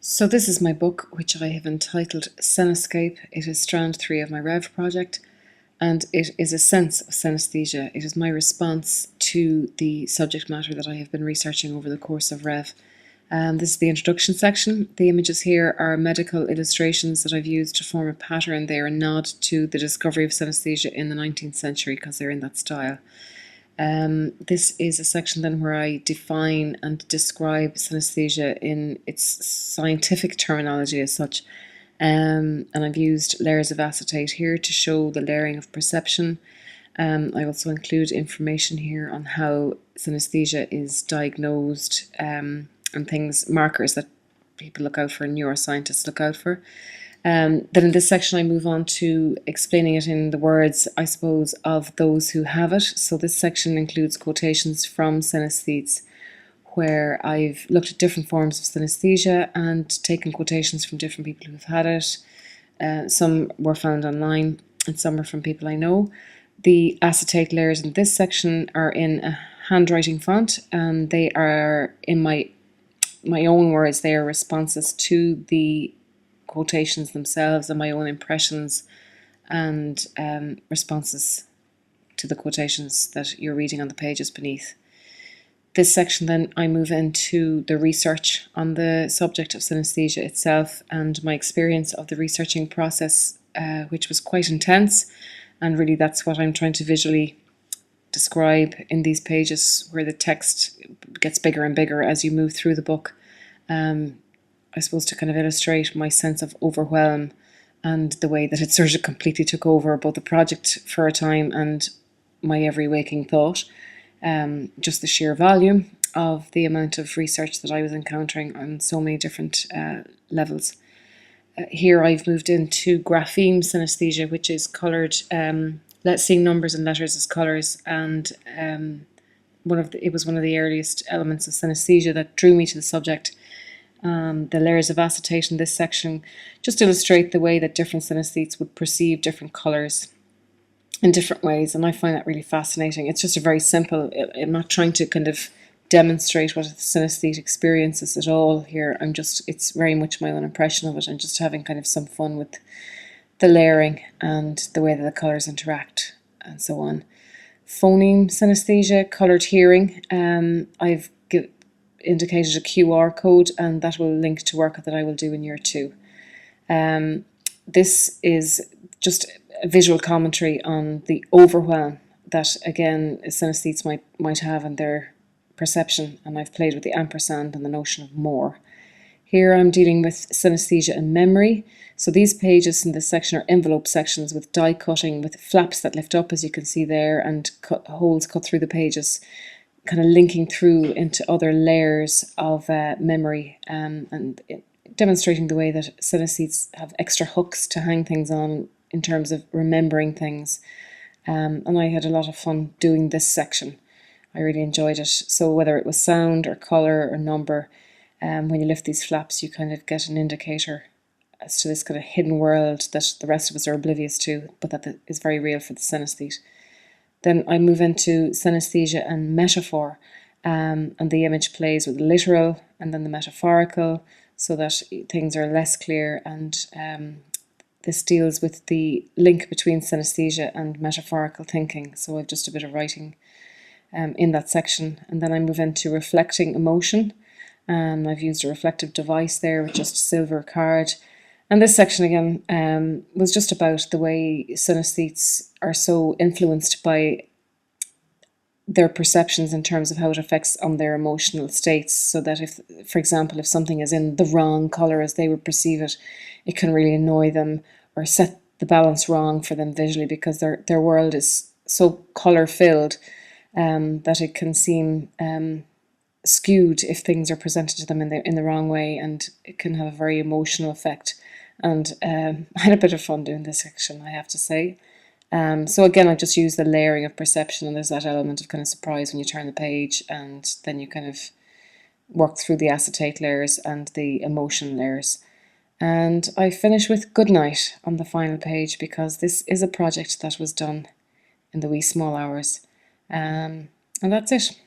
So this is my book, which I have entitled SynaeScape. It is strand 3 of my REV project, and it is a sense of synesthesia. It is my response to the subject matter that I have been researching over the course of REV. This is the introduction section. The images here are medical illustrations that I've used to form a pattern. They are a nod to the discovery of synesthesia in the 19th century because they're in that style. This is a section then where I define and describe synesthesia in its scientific terminology as such. And I've used layers of acetate here to show the layering of perception. I also include information here on how synesthesia is diagnosed and markers that people look out for, neuroscientists look out for. Then in this section I move on to explaining it in the words, I suppose, of those who have it. So this section includes quotations from synesthetes where I've looked at different forms of synesthesia and taken quotations from different people who've had it. Some were found online and some are from people I know. The acetate layers in this section are in a handwriting font, and they are, in my own words, they are responses to the quotations themselves and my own impressions and responses to the quotations that you're reading on the pages beneath. This section then I move into the research on the subject of synesthesia itself and my experience of the researching process, which was quite intense, and really that's what I'm trying to visually describe in these pages, where the text gets bigger and bigger as you move through the book. I suppose to kind of illustrate my sense of overwhelm and the way that it sort of completely took over both the project for a time and my every waking thought. Just the sheer volume of the amount of research that I was encountering on so many different levels. Here I've moved into grapheme synesthesia, which is coloured, seeing numbers and letters as colours, and it was one of the earliest elements of synesthesia that drew me to the subject. The layers of acetate in this section just illustrate the way that different synesthetes would perceive different colours in different ways, and I find that really fascinating. It's just a very simple, I'm not trying to kind of demonstrate what a synesthete experiences at all here. It's very much my own impression of it, and just having kind of some fun with the layering and the way that the colours interact and so on. Phoneme synesthesia, coloured hearing. I've indicated a QR code, and that will link to work that I will do in year 2. This is just a visual commentary on the overwhelm that, again, synesthetes might have in their perception, and I've played with the ampersand and the notion of more. Here I'm dealing with synesthesia and memory. So these pages in this section are envelope sections with die cutting, with flaps that lift up, as you can see there, and holes cut through the pages, kind of linking through into other layers of memory, and demonstrating the way that synesthetes have extra hooks to hang things on in terms of remembering things. And I had a lot of fun doing this section. I really enjoyed it. So whether it was sound or colour or number, when you lift these flaps you kind of get an indicator as to this kind of hidden world that the rest of us are oblivious to, but that is very real for the synesthete. Then I move into synesthesia and metaphor, and the image plays with the literal and then the metaphorical, so that things are less clear, and this deals with the link between synesthesia and metaphorical thinking. So I've just a bit of writing in that section. And then I move into reflecting emotion, and I've used a reflective device there with just a silver card. And this section again was just about the way synesthetes are so influenced by their perceptions in terms of how it affects on their emotional states, so that if, for example, if something is in the wrong colour as they would perceive it, it can really annoy them or set the balance wrong for them visually, because their world is so colour filled that it can seem skewed if things are presented to them in the wrong way, and it can have a very emotional effect. And I had a bit of fun doing this section, I have to say. So again, I just use the layering of perception, and there's that element of kind of surprise when you turn the page, and then you kind of work through the acetate layers and the emotion layers. And I finish with good night on the final page, because this is a project that was done in the wee small hours. And that's it.